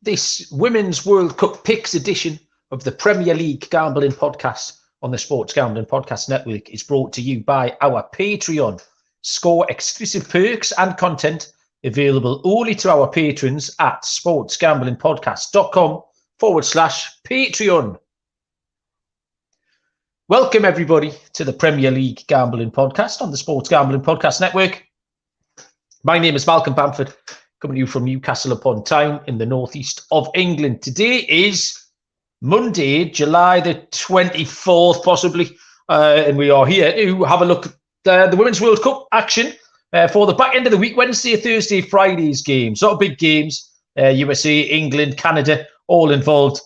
This Women's World Cup picks edition of the Premier League Gambling Podcast on the Sports Gambling Podcast Network is brought to you by our Patreon. Score exclusive perks and content available only to our patrons at sportsgamblingpodcast.com/Patreon. Welcome, everybody, to the Premier League Gambling Podcast on the Sports Gambling Podcast Network. My name is Malcolm Bamford, coming to you from Newcastle upon Tyne in the northeast of England. Today is Monday, July the 24th, possibly, and we are here to have a look at the Women's World Cup action for the back end of the week, Wednesday, Thursday, Friday's games. Sort of big games, USA, England, Canada, all involved.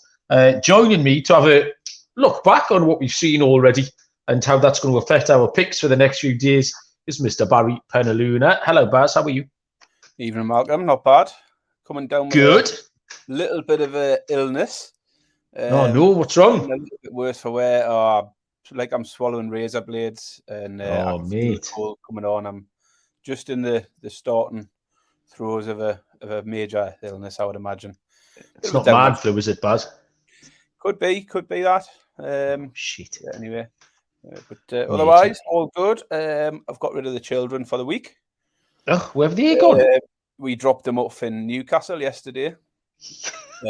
Joining me to have a look back on what we've seen already and how that's going to affect our picks for the next few days is Mr. Barry Penaluna. Hello, Baz. How are you? Evening, Malcolm. Not bad. Coming down with Good. A little bit of a illness. Oh, no. What's wrong? A little bit worse for wear. Like I'm swallowing razor blades and I can feel the cold coming on. I'm just in the starting throes of a major illness, I would imagine. It's not man flu, is it, Baz? Could be that. Shit. Yeah, anyway. But otherwise, all good. I've got rid of the children for the week. Oh, where have they gone? We dropped them off in Newcastle yesterday.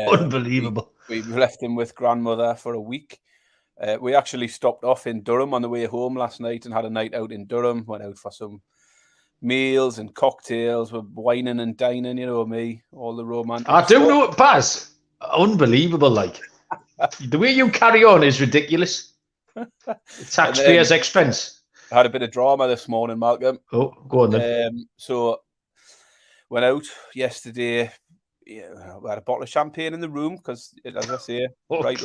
Unbelievable. We left them with grandmother for a week. We actually stopped off in Durham on the way home last night and had a night out in Durham. Went out for some meals and cocktails. We're whining and dining, you know me, all the romantic I do stuff. know it, Baz. Unbelievable, like. The way you carry on is ridiculous. Taxpayers' expense. I had a bit of drama this morning, Malcolm. Oh, go on then. So went out yesterday. Yeah, we had a bottle of champagne in the room because, as I say, right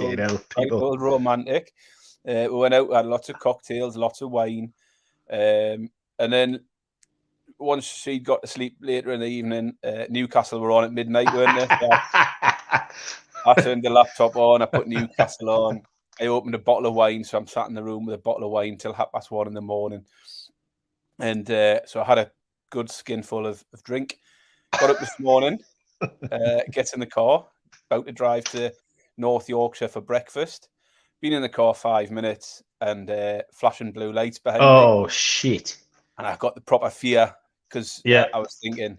old romantic. We went out, had lots of cocktails, lots of wine. And then once she'd got to sleep later in the evening, Newcastle were on at midnight, weren't they? I turned the laptop on, I put Newcastle on. I opened a bottle of wine, so I'm sat in the room with a bottle of wine till 1:30 in the morning. And so I had a good skinful of drink. Got up this morning, gets in the car, about to drive to North Yorkshire for breakfast. Been in the car 5 minutes and flashing blue lights behind me. Oh, shit. And I got the proper fear because I was thinking,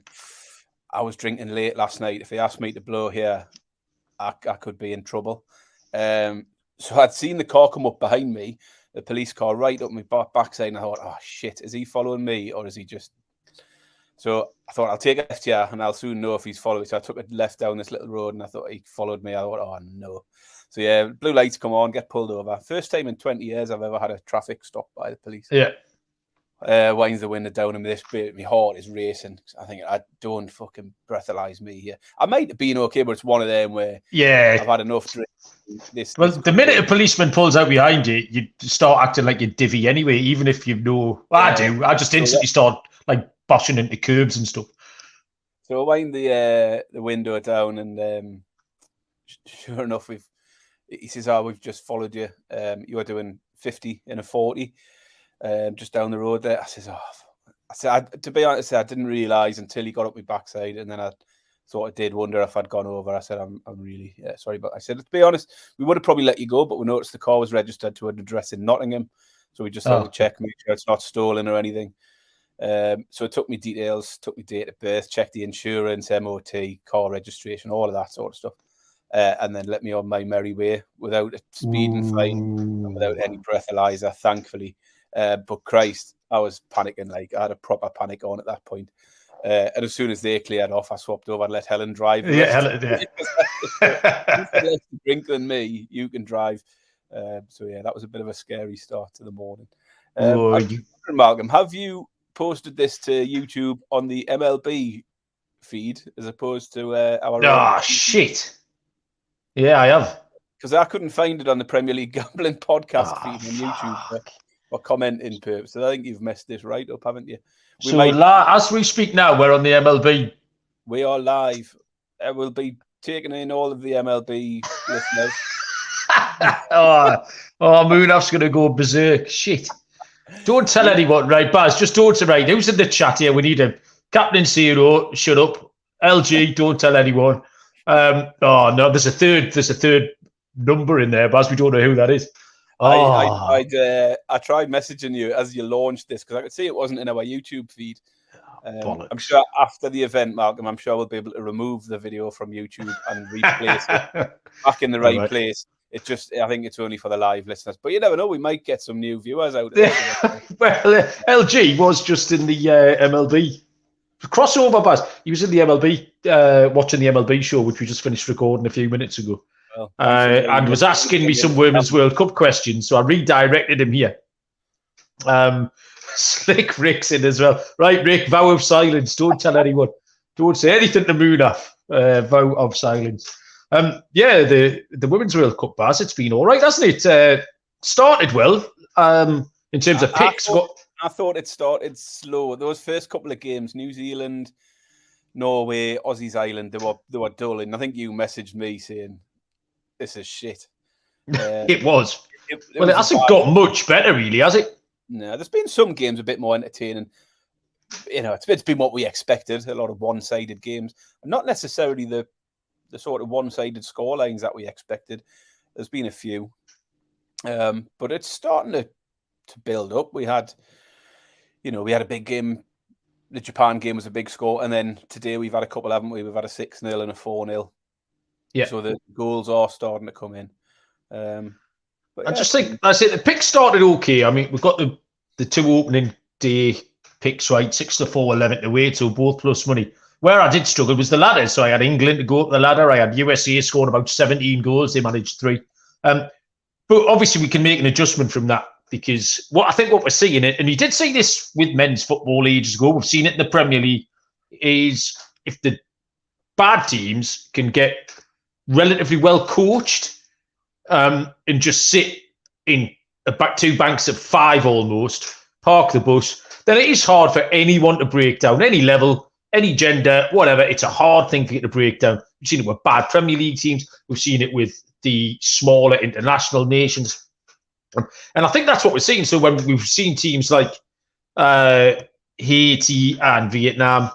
I was drinking late last night. If they asked me to blow here, I could be in trouble. So I'd seen the car come up behind me, the police car right up my backside, and I thought, oh, shit, is he following me or is he just... So I thought, I'll take a left here and I'll soon know if he's following. So I took a left down this little road and I thought he followed me. I thought, oh, no. So, yeah, blue lights come on, get pulled over. First time in 20 years I've ever had a traffic stop by the police. Yeah. Winds the window down and this bit, my heart is racing. I think I don't fucking breathalyze me here. I might have been okay, but it's one of them where I've had enough drink. The minute a policeman pulls out behind you, you start acting like you're divvy anyway, even if you know. Well, I do. I just instantly start like bashing into curbs and stuff. So I wind the window down, and sure enough, he says, "Oh, we've just followed you. You are doing 50 in a 40, just down the road there." I says, "Oh." To be honest, I didn't realise until he got up my backside, and then I thought I did wonder if I'd gone over. I said, I'm really sorry, but I said, to be honest, we would have probably let you go, but we noticed the car was registered to an address in Nottingham, so we just had to check, make sure it's not stolen or anything. So it took me details, took me date of birth, checked the insurance, MOT, car registration, all of that sort of stuff, and then let me on my merry way without a speeding fine, and without any breathalyzer, thankfully. But Christ, I was panicking. Like, I had a proper panic on at that point. And as soon as they cleared off, I swapped over and let Helen drive. Yeah, Helen, less to drink than me, you can drive. So, yeah, that was a bit of a scary start to the morning. Malcolm, have you posted this to YouTube on the MLB feed as opposed to our... Oh, shit. Yeah, I have. Because I couldn't find it on the Premier League Gambling Podcast feed on YouTube for commenting purposes. I think you've messed this right up, haven't you? As we speak now, we're on the MLB. We are live. We'll be taking in all of the MLB listeners. Moonaf's going to go berserk. Shit. Don't tell anyone, right, Baz? Just don't say, right, who's in the chat here? We need him. Captain Zero, shut up. LG, don't tell anyone. Oh no, there's a third number in there, but we don't know who that is. I tried messaging you as you launched this because I could see it wasn't in our YouTube feed. I'm sure after the event, Malcolm, I'm sure we'll be able to remove the video from YouTube and replace it back in the right place. I think it's only for the live listeners, but you never know. We might get some new viewers out of it. Well, LG was just in the MLB crossover, Baz. He was in the MLB, watching the MLB show, which we just finished recording a few minutes ago. Well, and was asking me some Women's World Cup questions, so I redirected him here. Slick Rick's in as well. Right, Rick, vow of silence. Don't tell anyone. Don't say anything to Munaf. Vow of silence. The Women's World Cup, Baz, it's been all right, hasn't it? Started well in terms of picks. I thought it started slow. Those first couple of games, New Zealand, Norway, Aussies Island, they were dull. And I think you messaged me saying, this is shit. It was. It hasn't got much better, really, has it? No, there's been some games a bit more entertaining. It's been what we expected, a lot of one-sided games. Not necessarily the sort of one-sided scorelines that we expected. There's been a few. But it's starting to build up. We had a big game. The Japan game was a big score. And then today we've had a couple, haven't we? We've had a 6-0 and a 4-0. Yeah. So the goals are starting to come in. I just think the picks started okay. I mean, we've got the two opening day picks right, 6-4, 11-8, so both plus money. Where I did struggle was the ladder. So I had England to go up the ladder. I had USA scoring about 17 goals. They managed 3. But obviously we can make an adjustment from that because what we're seeing, and you did see this with men's football ages ago, we've seen it in the Premier League, is if the bad teams can get relatively well coached and just sit in two banks of 5 almost, park the bus, then it is hard for anyone to break down, any level, any gender, whatever. It's a hard thing to break down. We've seen it with bad Premier League teams. We've seen it with the smaller international nations. And I think that's what we're seeing. So when we've seen teams like Haiti and Vietnam,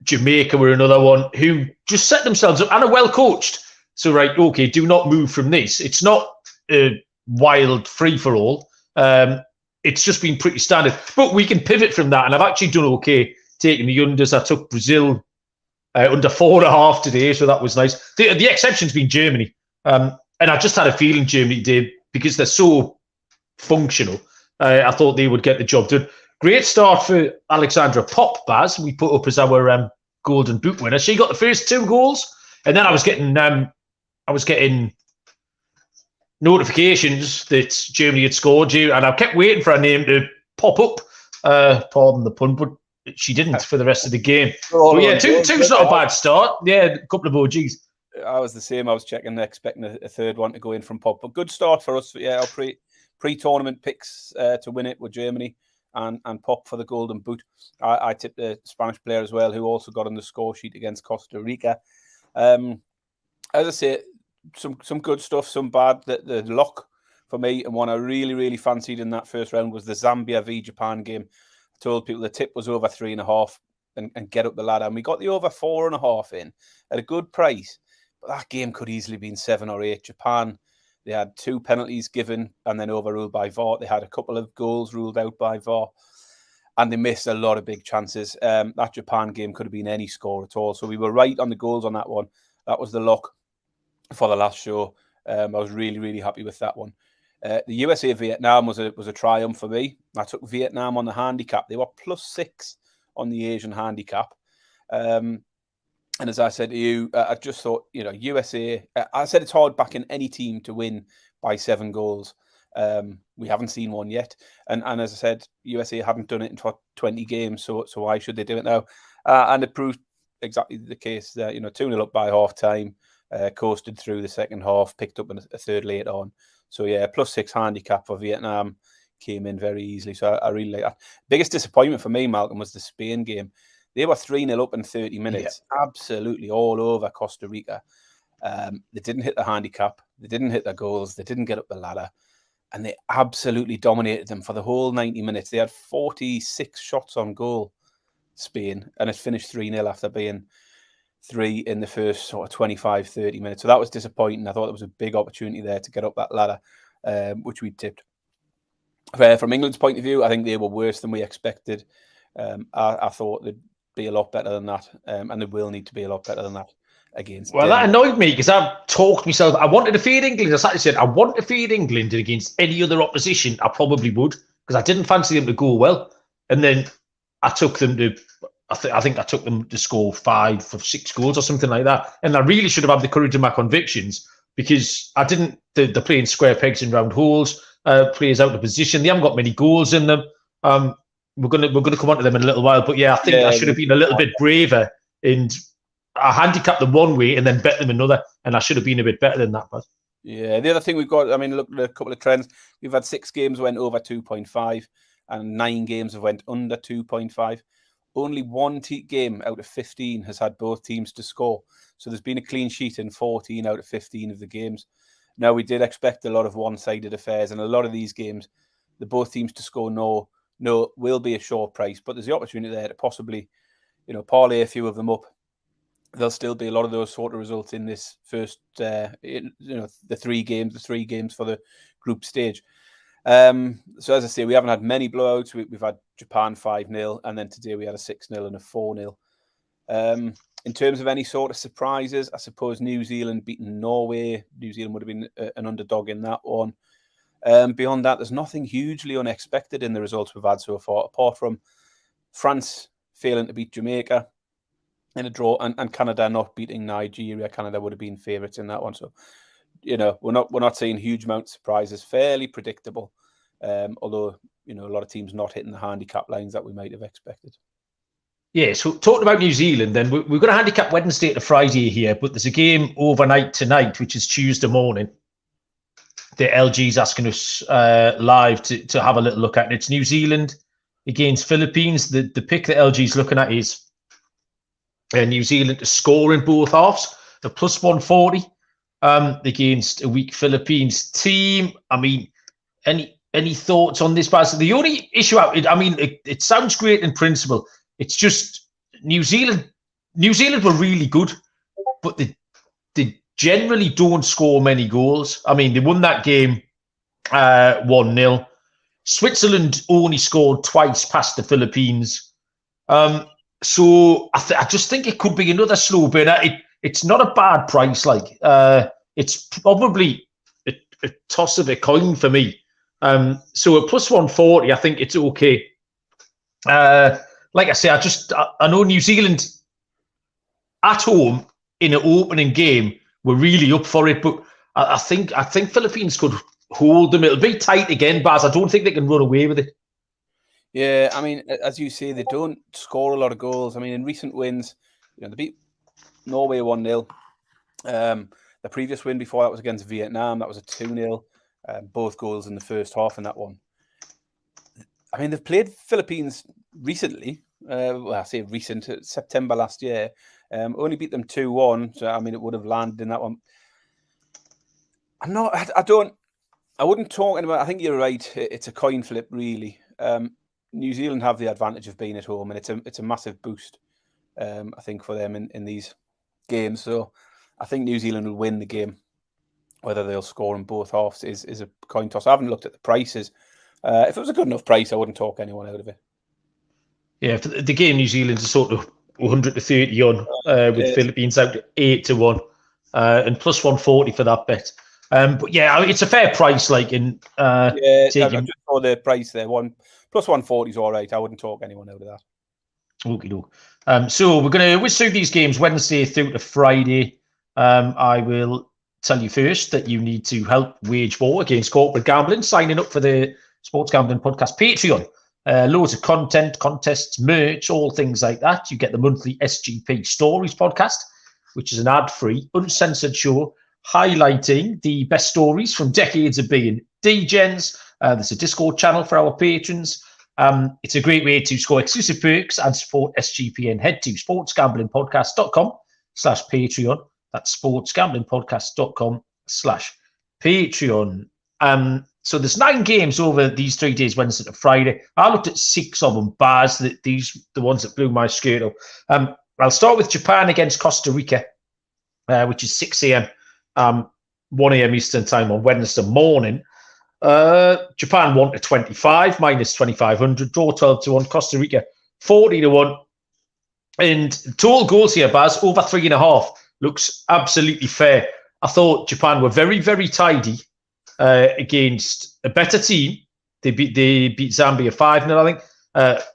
Jamaica were another one, who just set themselves up and are well coached. So, right, okay, do not move from this. It's not a wild free-for-all. It's just been pretty standard. But we can pivot from that, and I've actually done okay taking the unders. I took Brazil under 4.5 today, so that was nice. The exception's been Germany. And I just had a feeling Germany did, because they're so functional. I thought they would get the job done. Great start for Alexandra Popp, Baz. We put up as our Golden Boot winner. She got the first 2 goals, and then I was getting notifications that Germany had scored you, and I kept waiting for her name to pop up. Pardon the pun, but she didn't for the rest of the game. But yeah, two's not a bad start. Yeah, a couple of OGs. I was the same. I was expecting a third one to go in from Pop, but good start for us. Yeah, our pre-tournament picks to win it were Germany and Pop for the Golden Boot. I tipped a Spanish player as well, who also got on the score sheet against Costa Rica. As I say, some good stuff, some bad. The lock for me, and one I really, really fancied in that first round was the Zambia v Japan game. I told people the tip was over 3.5 and get up the ladder, and we got the over 4.5 in at a good price. But that game could easily have been 7 or 8. Japan, they had 2 penalties given and then overruled by VAR. They had a couple of goals ruled out by VAR, and they missed a lot of big chances. That Japan game could have been any score at all. So we were right on the goals on that one. That was the lock for the last show. I was really, really happy with that one. The USA-Vietnam was a triumph for me. I took Vietnam on the handicap. They were +6 on the Asian handicap. And as I said to you, I just thought, USA, I said it's hard backing any team to win by 7 goals. We haven't seen one yet. And as I said, USA haven't done it in 20 games, so why should they do it now? And it proved exactly the case. 2-0 up by half-time, coasted through the second half, picked up a third late on. So, yeah, +6 handicap for Vietnam came in very easily. So I really like that. Biggest disappointment for me, Malcolm, was the Spain game. They were 3-0 up in 30 minutes, absolutely all over Costa Rica. They didn't hit the handicap. They didn't hit their goals. They didn't get up the ladder. And they absolutely dominated them for the whole 90 minutes. They had 46 shots on goal, Spain, and it finished 3-0 after being 3 in the first sort of 25, 30 minutes. So that was disappointing. I thought there was a big opportunity there to get up that ladder, which we tipped. From England's point of view, I think they were worse than we expected. I thought they'd be a lot better than that, and they will need to be a lot better than that against Well, Denmark. that annoyed me because I've talked myself. I wanted to fade England. As I said, I want to fade England, and against any other opposition, I probably would, because I didn't fancy them to go well. And then I took them to, I think I took them to score 5 or 6 goals or something like that. And I really should have had the courage of my convictions, because I didn't. They're playing square pegs in round holes. Players out of position. They haven't got many goals in them. We're gonna come on to them in a little while. But yeah, I think I should have been a little bit braver, and I handicapped them one way and then bet them another, and I should have been a bit better than that. But yeah, the other thing we've got, I mean, look at a couple of trends. We've had 6 games went over 2.5, and 9 games have went under 2.5. Only one game out of 15 has had both teams to score. So there's been a clean sheet in 14 out of 15 of the games. Now, we did expect a lot of one-sided affairs, and a lot of these games, the both teams to score no will be a short price, but there's the opportunity there to possibly, parlay a few of them up. There'll still be a lot of those sort of results in this first, the 3 games for the group stage. So as I say, we haven't had many blowouts. We've had Japan 5-0, and then today we had a 6-0 and a 4-0. In terms of any sort of surprises, I suppose New Zealand beating Norway. New Zealand would have been an underdog in that one. Beyond that, there's nothing hugely unexpected in the results we've had so far, apart from France failing to beat Jamaica in a draw, and Canada not beating Nigeria. Canada would have been favourites in that one. So, we're not seeing huge amounts of surprises. Fairly predictable, although a lot of teams not hitting the handicap lines that we might have expected. Yeah, so talking about New Zealand, then we're going to handicap Wednesday to Friday here, but there's a game overnight tonight, which is Tuesday morning, that LG's asking us live to have a little look at. And it's New Zealand against Philippines. The pick that LG's looking at is New Zealand to score in both halves, the plus 140 against a weak Philippines team. I mean, any thoughts on this, Baz? The only issue, it sounds great in principle. It's just New Zealand were really good, but they generally don't score many goals. I mean, they won that game 1-0. Switzerland only scored twice past the Philippines. So I just think it could be another slow burner. It's not a bad price. It's probably a toss of a coin for me. So at plus 140, I think it's okay. Like I say, I know New Zealand at home in an opening game were really up for it, but I think Philippines could hold them. It'll be tight again, Baz. I don't think they can run away with it. Yeah, I mean, as you say, they don't score a lot of goals. I mean, in recent wins, they beat Norway 1-0. The previous win before that was against Vietnam. That was a 2-0. Both goals in the first half in that one. I mean, they've played Philippines recently. I say recent, September last year. Only beat them 2-1. So, I mean, it would have landed in that one. I wouldn't talk about, I think you're right. It's a coin flip, really. New Zealand have the advantage of being at home, and it's a massive boost, I think, for them in these games. So I think New Zealand will win the game. Whether they'll score in both halves is a coin toss. I haven't looked at the prices. If it was a good enough price, I wouldn't talk anyone out of it. Yeah, for the game, New Zealand's a sort of 130 on, with Philippines out 8-1, and plus 140 for that bet. But yeah, it's a fair price. I just saw the price there. Plus 140 is all right. I wouldn't talk anyone out of that. Okay. So we're going to whiz through these games Wednesday through to Friday. I will tell you first that you need to help wage war against corporate gambling, signing up for the Sports Gambling Podcast Patreon. Loads of content, contests, merch, all things like that. You get the monthly SGP Stories podcast, which is an ad-free, uncensored show highlighting the best stories from decades of being DGens. There's a Discord channel for our patrons. It's a great way to score exclusive perks and support SGPN. Head to sportsgamblingpodcast.com/Patreon. That's sportsgamblingpodcast.com/Patreon. So there's 9 games over these 3 days, Wednesday to Friday. I looked at 6 of them, Baz, the ones that blew my skirt up. I'll start with Japan against Costa Rica, which is 6 a.m., 1 a.m. Eastern time on Wednesday morning. Japan 1-25, minus 2,500, draw 12-1. Costa Rica 40-1. And total goals here, Baz, over 3.5. Looks absolutely fair. I thought Japan were very, very tidy against a better team. They beat Zambia 5-0, I think.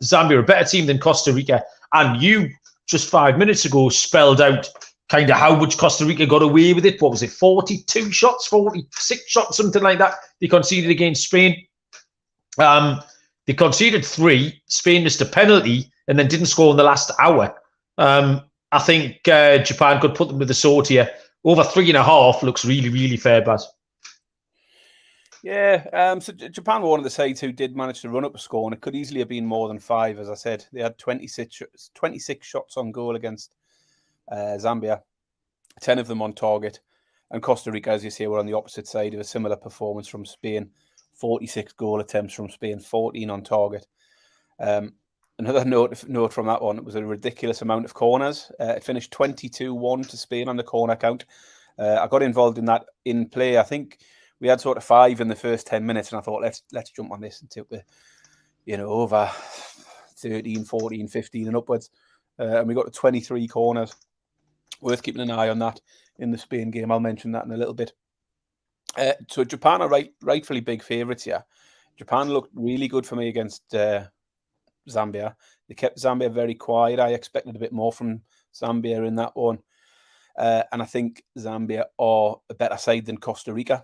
Zambia are a better team than Costa Rica. And you, just 5 minutes ago, spelled out kind of how much Costa Rica got away with it. What was it, 42 shots, 46 shots, something like that they conceded against Spain. They conceded 3. Spain missed a penalty and then didn't score in the last hour. I think Japan could put them with the sword here. Over 3.5 looks really, really fair, Baz. Yeah, so Japan were one of the sides who did manage to run up a score, and it could easily have been more than 5, as I said. They had 26 shots on goal against Zambia, 10 of them on target. And Costa Rica, as you say, were on the opposite side of a similar performance from Spain. 46 goal attempts from Spain, 14 on target. Another note from that one, it was a ridiculous amount of corners. It finished 22-1 to Spain on the corner count. I got involved in that in play. I think we had sort of 5 in the first 10 minutes, and I thought, let's jump on this and take the, over 13, 14, 15 and upwards. And we got to 23 corners. Worth keeping an eye on that in the Spain game. I'll mention that in a little bit. So Japan are rightfully big favourites here. Japan looked really good for me against Zambia. They kept Zambia very quiet. I expected a bit more from Zambia in that one. And I think Zambia are a better side than Costa Rica.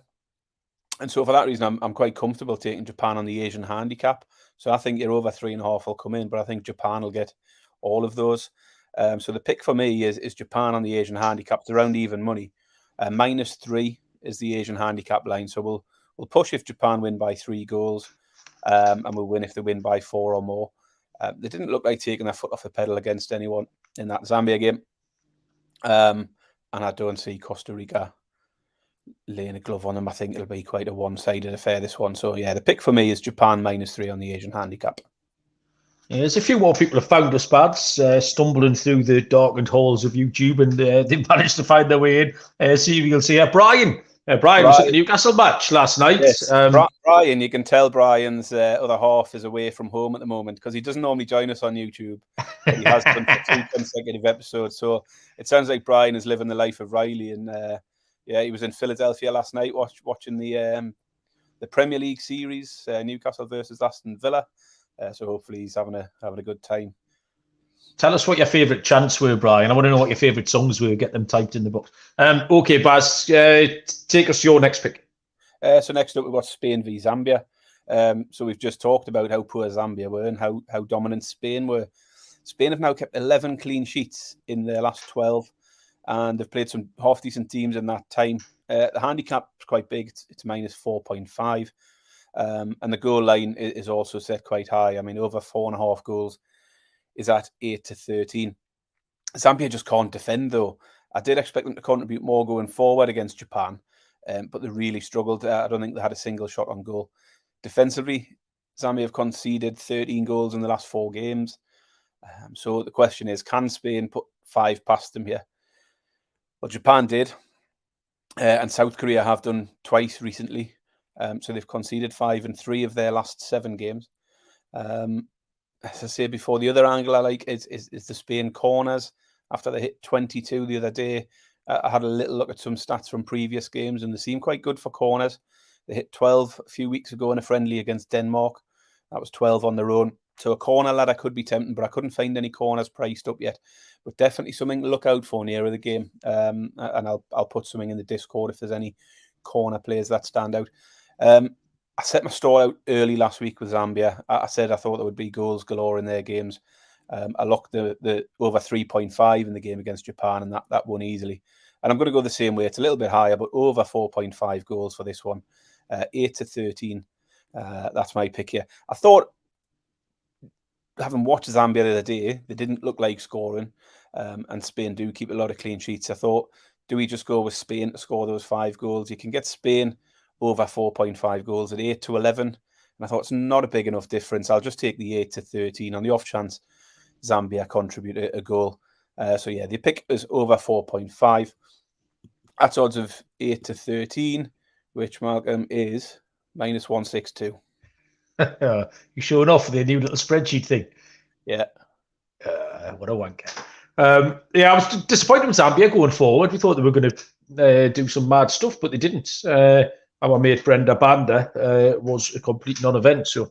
And so for that reason, I'm quite comfortable taking Japan on the Asian handicap. So I think your over 3.5 will come in, but I think Japan will get all of those. So the pick for me is Japan on the Asian handicap. It's around even money. -3 is the Asian handicap line. So we'll push if Japan win by 3 goals, and we'll win if they win by 4 or more. They didn't look like taking their foot off the pedal against anyone in that Zambia game. And I don't see Costa Rica laying a glove on them. I think it'll be quite a one-sided affair, this one. So, yeah, the pick for me is Japan -3 on the Asian handicap. Yeah, there's a few more people have found us, Bads, stumbling through the darkened halls of YouTube, and they've managed to find their way in. See, you'll see Brian. Brian was at the Newcastle match last night. Yes. Brian, you can tell Brian's other half is away from home at the moment because he doesn't normally join us on YouTube. But he has done for 2 consecutive episodes. So it sounds like Brian is living the life of Riley. And yeah, he was in Philadelphia last night watching the Premier League series, Newcastle versus Aston Villa. So hopefully he's having a good time. Tell us what your favourite chants were, Brian. I want to know what your favourite songs were. Get them typed in the box. Okay, Baz, take us to your next pick. So next up, we've got Spain v Zambia. So we've just talked about how poor Zambia were and how dominant Spain were. Spain have now kept 11 clean sheets in their last 12, and they've played some half-decent teams in that time. The handicap is quite big. It's -4.5. And the goal line is also set quite high. I mean, over 4.5 goals is at 8-13. Zambia just can't defend, though. I did expect them to contribute more going forward against Japan, but they really struggled. I don't think they had a single shot on goal. Defensively, Zambia have conceded 13 goals in the last 4 games. So the question is, can Spain put 5 past them here? Well, Japan did, and South Korea have done twice recently. So they've conceded 5 in 3 of their last 7 games. As I said before, the other angle I like is the Spain corners. After they hit 22 the other day, I had a little look at some stats from previous games, and they seem quite good for corners. They hit 12 a few weeks ago in a friendly against Denmark. That was 12 on their own. So a corner ladder could be tempting, but I couldn't find any corners priced up yet. But definitely something to look out for nearer the game. And I'll put something in the Discord if there's any corner players that stand out. I set my stall out early last week with Zambia. I said I thought there would be goals galore in their games. I locked the over 3.5 in the game against Japan, and that won easily. And I'm going to go the same way. It's a little bit higher, but over 4.5 goals for this one. 8-13. That's my pick here. I thought, having watched Zambia the other day, they didn't look like scoring, and Spain do keep a lot of clean sheets. I thought, do we just go with Spain to score those 5 goals? You can get Spain over 4.5 goals at 8-11. And I thought it's not a big enough difference. I'll just take the 8-13 on the off chance Zambia contribute a goal. So yeah, the pick is over 4.5. That's odds of 8 to 13, which, Malcolm, is minus 162. You're showing off the new little spreadsheet thing. Yeah. What a wanker. I was disappointed with Zambia going forward. We thought they were going to do some mad stuff, but they didn't. Our mate Brenda Banda was a complete non-event. So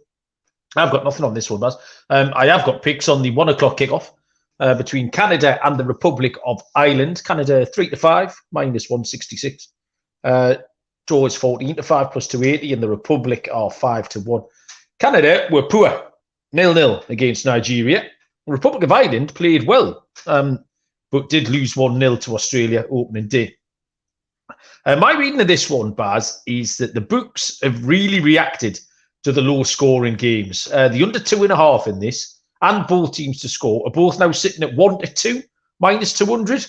I've got nothing on this one, Baz. I have got picks on the 1 o'clock kickoff between Canada and the Republic of Ireland. Canada 3-5, minus 166. Draw is 14-5 plus 280, and the Republic are 5-1. Canada were poor, 0-0 against Nigeria. The Republic of Ireland played well, but did lose 1-0 to Australia opening day. My reading of this one, Baz, is that the books have really reacted to the low-scoring games. The under 2.5 in this, and both teams to score, are both now sitting at 1-2, minus 200.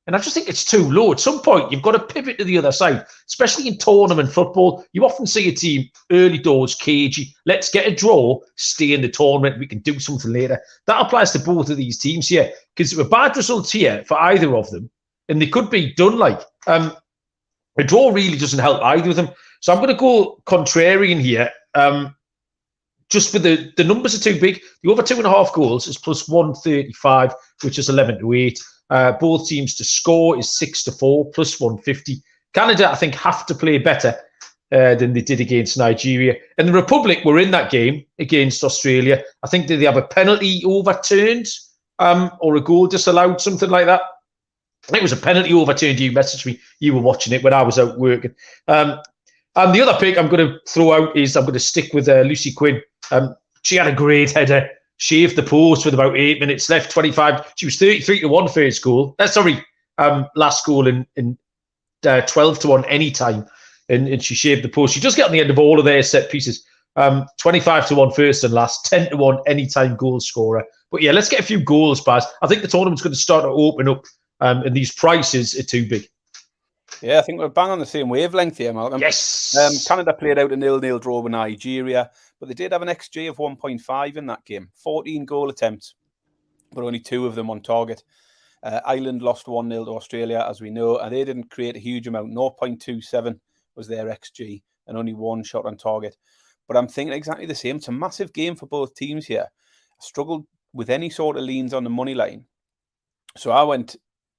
And I just think it's too low. At some point, you've got to pivot to the other side, especially in tournament football. You often see a team early doors cagey. Let's get a draw, stay in the tournament. We can do something later. That applies to both of these teams here, because there were bad results here for either of them, and they could be done like. A draw really doesn't help either of them. So I'm going to go contrarian here. Just for the numbers are too big. The over 2.5 goals is plus 135, which is 11-8. Both teams to score is 6-4, plus 150. Canada, I think, have to play better than they did against Nigeria. And the Republic were in that game against Australia. I think they have a penalty overturned or a goal disallowed, something like that. I think it was a penalty overturned. You messaged me. You were watching it when I was out working. And the other pick I'm going to throw out is I'm going to stick with Lucy Quinn. She had a great header. Shaved the post with about 8 minutes left, 25. She was 33-1 first goal. Last goal in 12-1 anytime. And she shaved the post. She does get on the end of all of their set pieces. 25-1 first and last, 10-1 anytime goal scorer. But yeah, let's get a few goals, Baz. I think the tournament's going to start to open up, and these prices are too big. Yeah, I think we're bang on the same wavelength here, Malcolm. Yes. Canada played out a 0-0 draw with Nigeria, but they did have an XG of 1.5 in that game. 14 goal attempts, but only 2 of them on target. Ireland lost 1-0 to Australia, as we know, and they didn't create a huge amount. 0.27 was their XG, and only 1 shot on target. But I'm thinking exactly the same. It's a massive game for both teams here. I struggled with any sort of leans on the money line. So I went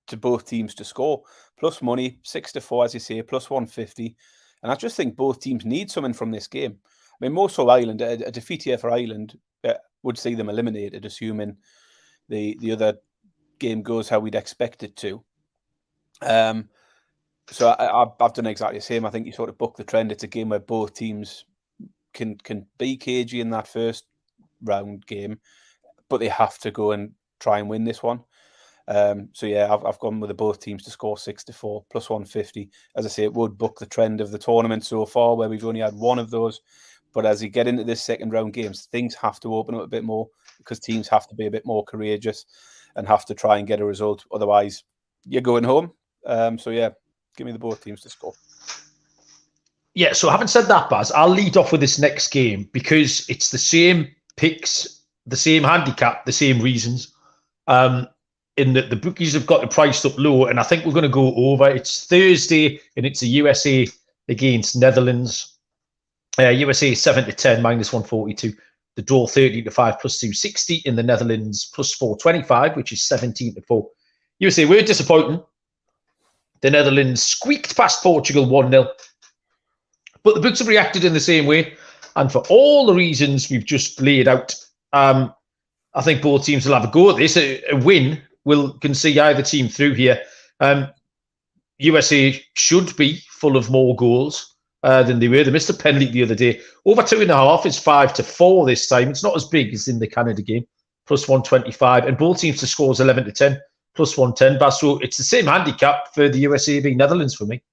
to both teams to score. Plus money, 6-4, as you say, plus 150. And I just think both teams need something from this game. I mean, more so Ireland, a defeat here for Ireland would see them eliminated, assuming the other game goes how we'd expect it to. So I've done exactly the same. I think you sort of buck the trend. It's a game where both teams can be cagey in that first round game, but they have to go and try and win this one. So yeah, I've gone with both teams to score 6-4 plus 150. As I say, it would buck the trend of the tournament so far, where we've only had one of those. But as you get into this second round games, things have to open up a bit more, because teams have to be a bit more courageous and have to try and get a result. Otherwise, you're going home. So yeah, give me the both teams to score. Yeah, so having said that, Baz, I'll lead off with this next game because it's the same picks, the same handicap, the same reasons. In that the bookies have got the price up low, and I think we're going to go over. It's Thursday, and it's a USA against Netherlands. USA 7-10, minus 142. The draw 13-5 plus 260. In the Netherlands, plus 425, which is 17-4. USA were disappointing. The Netherlands squeaked past Portugal 1-0. But the books have reacted in the same way. And for all the reasons we've just laid out, I think both teams will have a go at this. A win can see either team through here. USA should be full of more goals than they were. They missed a penalty the other day. Over 2.5 is 5-4 this time. It's not as big as in the Canada game, plus 125. And both teams to score is 11-10, plus 110. So it's the same handicap for the USA v Netherlands for me.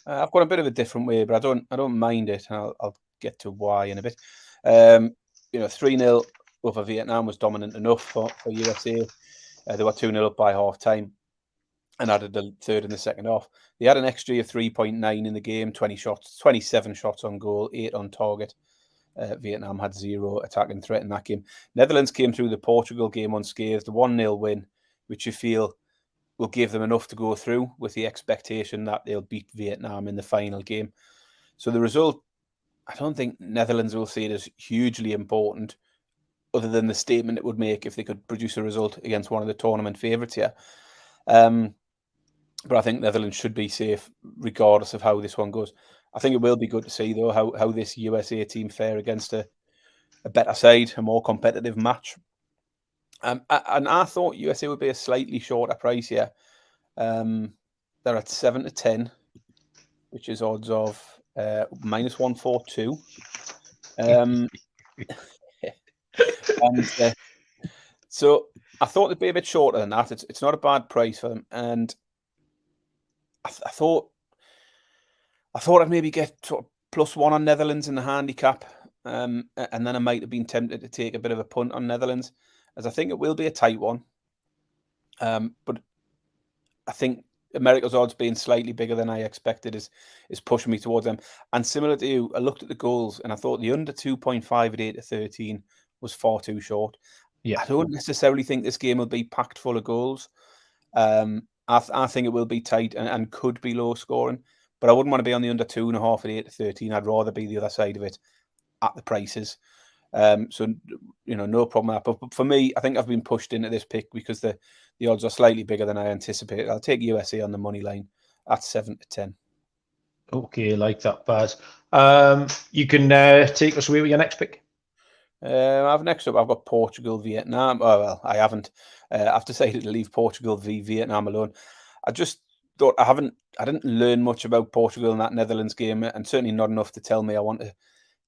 I've got a bit of a different way, but I don't mind it. I'll get to why in a bit. 3-0 over Vietnam was dominant enough for USA. They were 2-0 up by half time and added the third in the second half. They had an XG of 3.9 in the game, 27 shots on goal, 8 on target. Vietnam had 0 attacking threat in that game. Netherlands came through the Portugal game unscathed, 1-0 win. which you feel will give them enough to go through with the expectation that they'll beat Vietnam in the final game. So the result, I don't think Netherlands will see it as hugely important, other than the statement it would make if they could produce a result against one of the tournament favourites here. But I think Netherlands should be safe regardless of how this one goes. I think it will be good to see, though, how this USA team fare against a better side, a more competitive match. And I thought USA would be a slightly shorter price here. They're at 7-10, which is odds of minus 142. So I thought they'd be a bit shorter than that. It's not a bad price for them, and I thought I'd maybe get sort of +1 on Netherlands in the handicap, and then I might have been tempted to take a bit of a punt on Netherlands, as I think it will be a tight one. But I think America's odds being slightly bigger than I expected is pushing me towards them. And similar to you, I looked at the goals and I thought the under 2.5 at 8-13 was far too short. Yeah. I don't necessarily think this game will be packed full of goals. I think it will be tight and could be low scoring, but I wouldn't want to be on the under 2.5 at 8-13. I'd rather be the other side of it at the prices. So, no problem with that. But for me, I think I've been pushed into this pick because the odds are slightly bigger than I anticipated. I'll take USA on the money line at 7-10. Okay, like that, Baz. You can take us away with your next pick. Next up, I've got Portugal, Vietnam. Oh, well, I haven't. I've decided to leave Portugal v Vietnam alone. I just thought I didn't learn much about Portugal in that Netherlands game, and certainly not enough to tell me I want to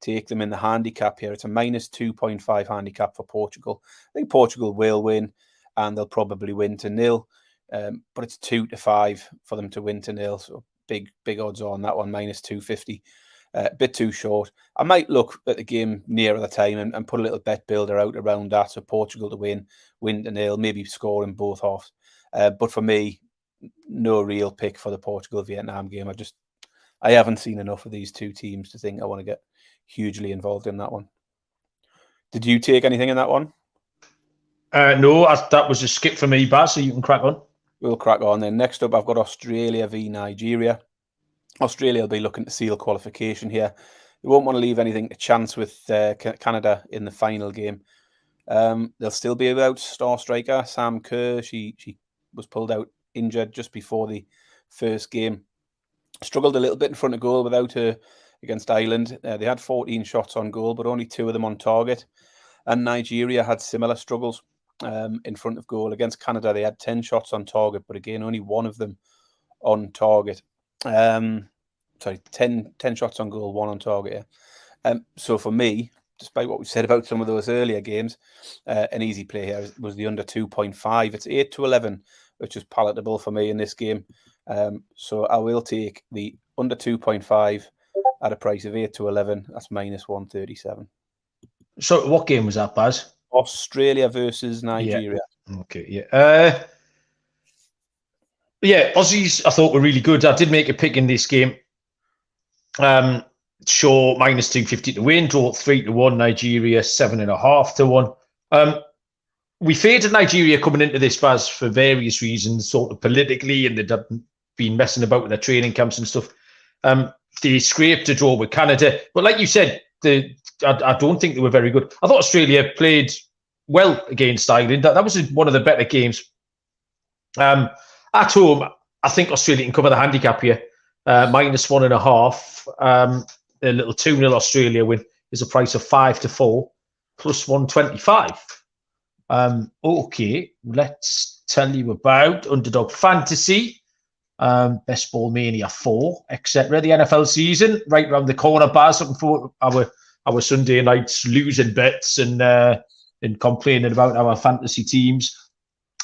take them in the handicap here. It's a minus 2.5 handicap for Portugal. I think Portugal will win, and they'll probably win to 0. But it's 2-5 for them to win to 0. So big odds on that one, minus 250. A bit too short. I might look at the game nearer the time and put a little bet builder out around that. So Portugal to win to 0, maybe score in both halves. But for me, no real pick for the Portugal-Vietnam game. I haven't seen enough of these two teams to think I want to get hugely involved in that one. Did you take anything in that one? No, that was a skip for me, Baz, so you can crack on. We'll crack on then. Next up, I've got Australia v Nigeria. Australia will be looking to seal qualification here. They won't want to leave anything to chance with Canada in the final game. They'll still be without star striker Sam Kerr. She was pulled out injured just before the first game. Struggled a little bit in front of goal without her against Ireland. They had 14 shots on goal, but only 2 of them on target. And Nigeria had similar struggles in front of goal. Against Canada, they had 10 shots on target, but again, only 1 of them on target. 10 shots on goal, 1 on target. So for me, despite what we said about some of those earlier games, an easy play here was the under 2.5. It's 8-11, which is palatable for me in this game. So I will take the under 2.5 at a price of 8-11. That's minus 137. So what game was that, Baz? Australia versus Nigeria. Yeah. Okay, yeah. Aussies I thought were really good. I did make a pick in this game. Show minus 250 to win, draw 3-1, Nigeria 7.5 to 1. We faded Nigeria coming into this, Baz, for various reasons, sort of politically, and they'd been messing about with their training camps and stuff. They scraped a draw with Canada, but like you said, I don't think they were very good. I thought Australia played well against Ireland. That was one of the better games. At home, I think Australia can cover the handicap here. Minus 1.5. A little 2-0 Australia win is a price of 5-4 plus 125. Okay, let's tell you about Underdog Fantasy, Best Ball Mania 4, etc. The NFL season right around the corner, Baz. Looking for our Sunday nights losing bets and complaining about our fantasy teams.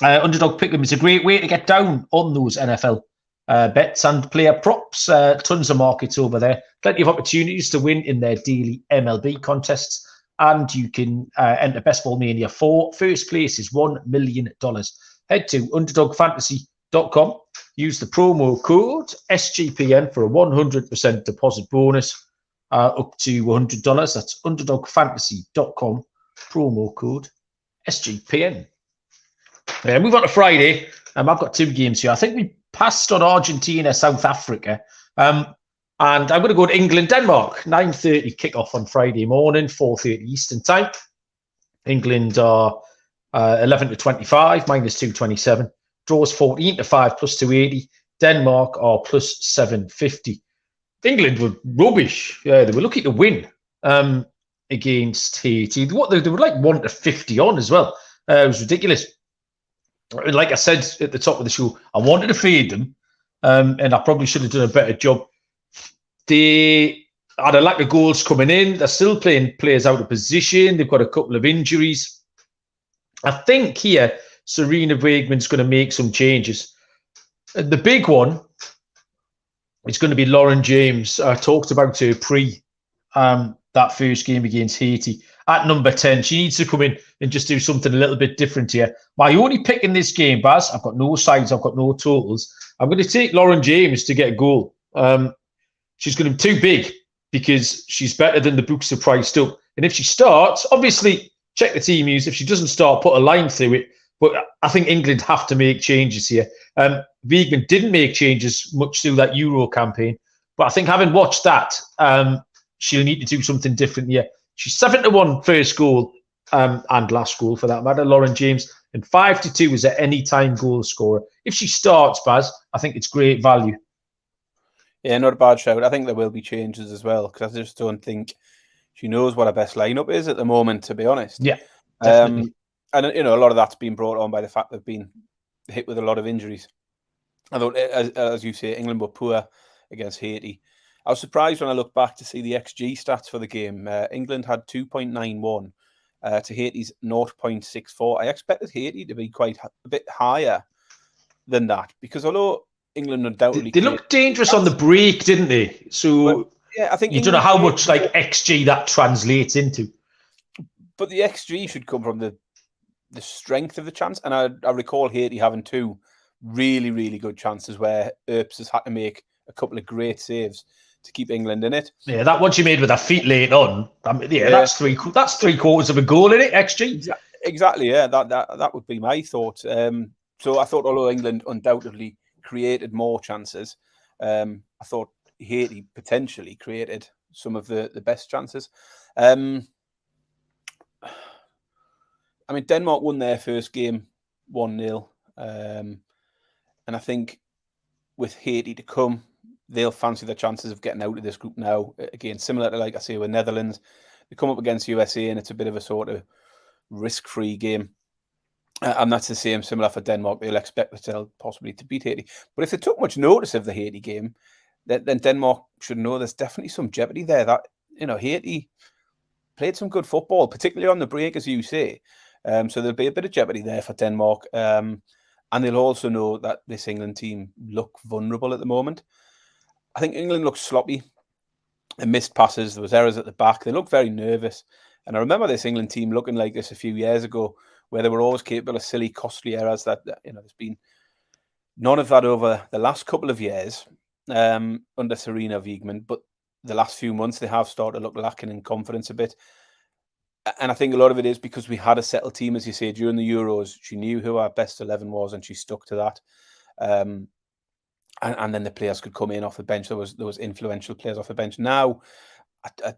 Underdog Pick'em is a great way to get down on those NFL bets and player props. Tons of markets over there. Plenty of opportunities to win in their daily MLB contests. And you can enter Best Ball Mania 4. First place is $1 million. Head to underdogfantasy.com. Use the promo code SGPN for a 100% deposit bonus up to $100. That's underdogfantasy.com. Promo code SGPN. Move on to Friday. I've got two games here. I think we passed on Argentina, South Africa. And I'm going to go to England, Denmark. 9:30 kickoff on Friday morning, 4:30 Eastern time. England are 11-25, -227. Draws 14-5, +280. Denmark are +750. England were rubbish. Yeah, they were lucky to win against Haiti. They were like 1-50 on as well. It was ridiculous. Like I said at the top of the show, I wanted to fade them, and I probably should have done a better job. They had a lack of goals coming in. They're still playing players out of position. They've got a couple of injuries. I think here, Sarina Wiegman's going to make some changes. The big one is going to be Lauren James. I talked about her pre that first game against Haiti. At number 10, she needs to come in and just do something a little bit different here. My only pick in this game, Baz, I've got no sides, I've got no totals. I'm going to take Lauren James to get a goal. She's going to be too big because she's better than the books are priced up. And if she starts, obviously, check the team use. If she doesn't start, put a line through it. But I think England have to make changes here. Wiegman didn't make changes much through that Euro campaign. But I think having watched that, she'll need to do something different here. She's 7-1 first goal and last goal for that matter, Lauren James. And 5-2 is an any-time goal scorer. If she starts, Baz, I think it's great value. Yeah, not a bad shout. I think there will be changes as well because I just don't think she knows what her best lineup is at the moment, to be honest. Yeah, definitely. And, a lot of that's been brought on by the fact they've been hit with a lot of injuries. I thought, as you say, England were poor against Haiti. I was surprised when I looked back to see the XG stats for the game. England had 2.91 to Haiti's 0.64. I expected Haiti to be quite a bit higher than that because although England undoubtedly... They looked dangerous on the break, didn't they? So but, yeah, I think you don't know how much like XG that translates into. But the XG should come from the strength of the chance. And I recall Haiti having two really, really good chances where Earps has had to make a couple of great saves to keep England in it. Yeah, that one she made with her feet late on. That's three quarters of a goal in it, XG. Exactly, yeah. That would be my thought. So I thought although England undoubtedly created more chances, I thought Haiti potentially created some of the best chances. I mean, Denmark won their first game 1-0. And I think with Haiti to come, they'll fancy their chances of getting out of this group now. Again, similar to, like I say, with Netherlands, they come up against USA and it's a bit of a sort of risk-free game. And that's the same, similar for Denmark. They'll expect themselves possibly to beat Haiti. But if they took much notice of the Haiti game, then Denmark should know there's definitely some jeopardy there. That, Haiti played some good football, particularly on the break, as you say. So there'll be a bit of jeopardy there for Denmark. And they'll also know that this England team look vulnerable at the moment. I think England looked sloppy. They missed passes. There was errors at the back. They looked very nervous. And I remember this England team looking like this a few years ago, where they were always capable of silly, costly errors. There's been none of that over the last couple of years under Sarina Wiegman. But the last few months, they have started to look lacking in confidence a bit. And I think a lot of it is because we had a settled team, as you say, during the Euros. She knew who our best 11 was, and she stuck to that. And then the players could come in off the bench. There was influential players off the bench. Now, I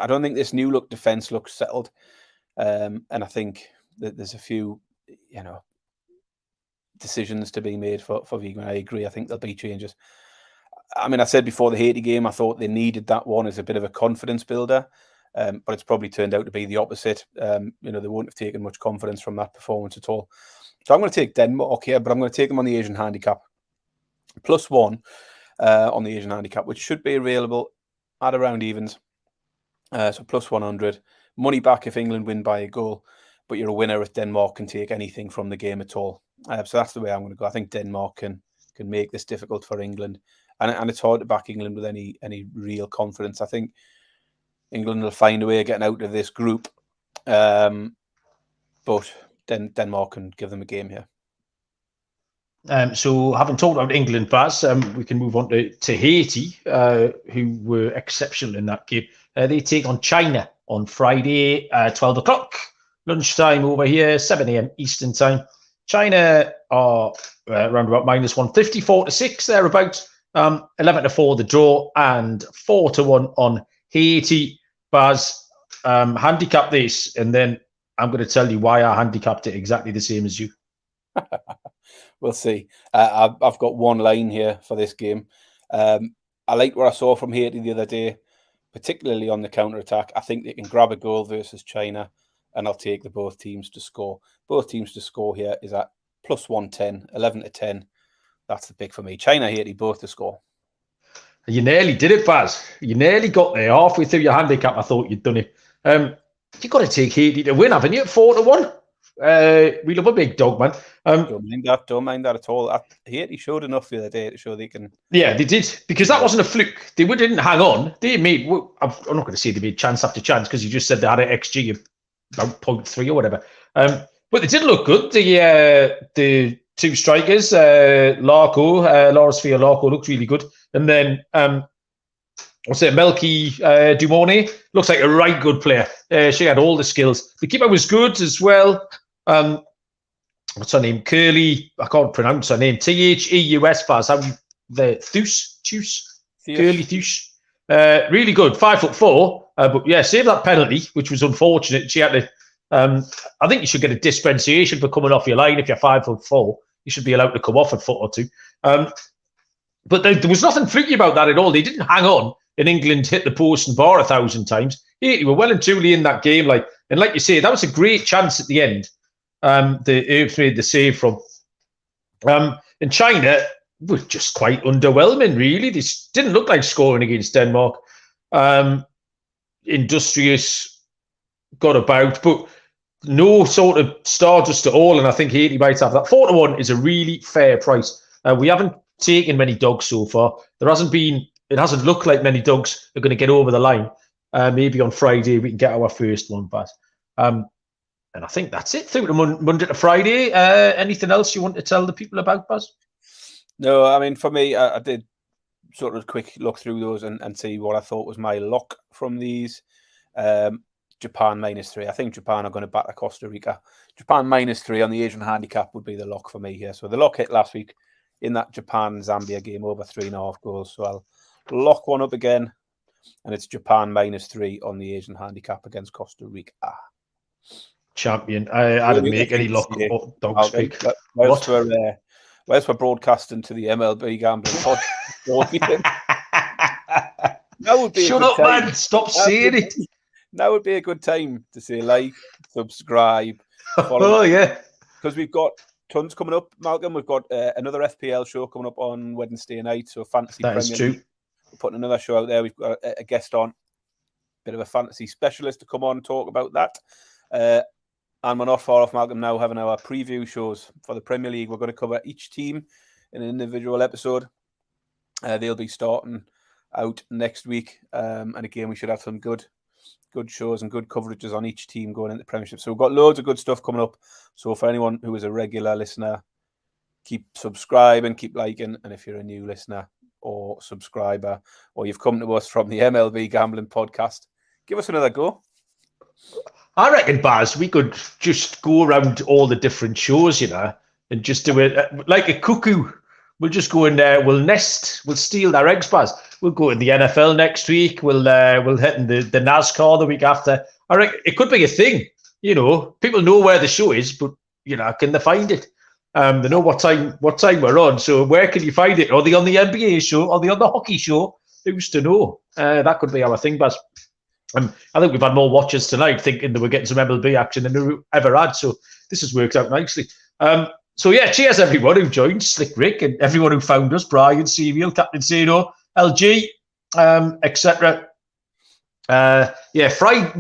don't think this new look defence looks settled. And I think that there's a few, decisions to be made for Wiegman. I agree. I think there'll be changes. I mean, I said before the Haiti game, I thought they needed that one as a bit of a confidence builder. But it's probably turned out to be the opposite. They won't have taken much confidence from that performance at all. So I'm going to take Denmark here, but I'm going to take them on the Asian handicap. +1 on the Asian handicap, which should be available at around evens. So +100. Money back if England win by a goal, but you're a winner if Denmark can take anything from the game at all. So that's the way I'm going to go. I think Denmark can make this difficult for England. And it's hard to back England with any real confidence. I think England will find a way of getting out of this group. But Denmark can give them a game here. So having talked about England, Baz, we can move on to Haiti, who were exceptional in that game. They take on China on Friday, 12 o'clock, lunchtime over here, 7 a.m. Eastern time. China are around about -150, 4-6 thereabouts. 11-4 the draw and 4-1 on Haiti. Baz, handicap this, and then I'm going to tell you why I handicapped it exactly the same as you. We'll see. I've got one line here for this game. I liked what I saw from Haiti the other day, particularly on the counter-attack. I think they can grab a goal versus China, and I'll take the both teams to score. Both teams to score here is at +110, 11-10. That's the pick for me. China, Haiti, both to score. You nearly did it, Baz. You nearly got there. Halfway through your handicap, I thought you'd done it. You've got to take Haiti to win, haven't you? 4-1. We love a big dog, man. Don't mind that at all. Haiti showed enough the other day to show they can. Yeah, they did, because that wasn't a fluke. They didn't hang on. They made. I'm not going to say they made chance after chance, because you just said they had an XG of about 0.3 or whatever. But they did look good. The two strikers, Laurence Fio-Larco looked really good, and then Melky Dumone looks like a right good player. She had all the skills. The keeper was good as well. What's her name? Curly. I can't pronounce her name. Theus. Baz. Theus. Curly Theus. Really good. 5'4". But yeah, save that penalty, which was unfortunate. She had to. I think you should get a dispensation for coming off your line if you're 5'4". You should be allowed to come off a foot or two. But there was nothing freaky about that at all. They didn't hang on. And England hit the post and bar 1,000 times. Haiti were well and truly in that game. Like you say, that was a great chance at the end. The Herbs made the save from. And China were just quite underwhelming, really. They didn't look like scoring against Denmark. Industrious got about, but no sort of stardust at all. And I think Haiti might have that. 4-1 is a really fair price. We haven't taken many dogs so far. It hasn't looked like many dogs are going to get over the line. Maybe on Friday we can get our first one, but and I think that's it through to Monday to Friday. Anything else you want to tell the people about, Baz? No, I mean, for me, I did sort of quick look through those and see what I thought was my lock from these. Japan -3. I think Japan are going to batter Costa Rica. Japan -3 on the Asian handicap would be the lock for me here. So the lock hit last week in that Japan-Zambia game over 3.5 goals. So I'll lock one up again, and it's Japan -3 on the Asian handicap against Costa Rica. Champion. I didn't make any lock dogs pick. Whilst we're broadcasting to the MLB gambling podcast, shut up, man! Stop saying it. Now would be a good time to say like, subscribe, follow. Oh yeah, because we've got tons coming up, Malcolm. We've got another FPL show coming up on Wednesday night. So fantasy. That is true. We're putting another show out there. We've got a guest on, bit of a fantasy specialist to come on and talk about that. And we're not far off, Malcolm, now having our preview shows for the Premier League. We're going to cover each team in an individual episode. They'll be starting out next week. And again, we should have some good shows and good coverages on each team going into the Premiership. So we've got loads of good stuff coming up. So for anyone who is a regular listener, keep subscribing, keep liking. And if you're a new listener or subscriber, or you've come to us from the MLB Gambling Podcast, give us another go. I reckon, Baz, we could just go around all the different shows, and just do it like a cuckoo. We'll just go in there. We'll nest. We'll steal their eggs, Baz. We'll go in the NFL next week. We'll hit in the NASCAR the week after. I reckon it could be a thing. People know where the show is, but can they find it? They know what time we're on. So where can you find it? Are they on the NBA show? Are they on the hockey show? Who's to know? That could be our thing, Baz. I think we've had more watchers tonight thinking that we're getting some MLB action than we ever had. So this has worked out nicely. So yeah, cheers everyone who joined, Slick Rick, and everyone who found us, Brian, Serial, Captain Zeno, LG, etc. Friday,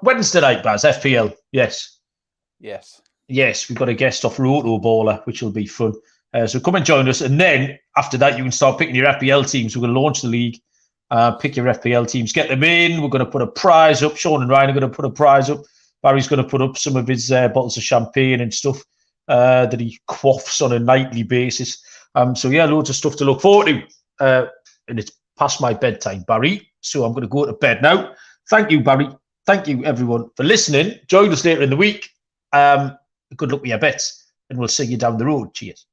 Wednesday night, Baz, FPL, yes. Yes, we've got a guest off Roto Baller, which will be fun. So come and join us. And then after that, you can start picking your FPL teams. We're going to launch the league. Pick your FPL teams, get them in. We're going to put a prize up. Sean and Ryan are going to put a prize up. Barry's going to put up some of his bottles of champagne and stuff that he quaffs on a nightly basis. So yeah, loads of stuff to look forward to. And it's past my bedtime, Barry. So I'm going to go to bed now. Thank you, Barry. Thank you, everyone, for listening. Join us later in the week. Good luck with your bets. and we'll see you down the road. Cheers.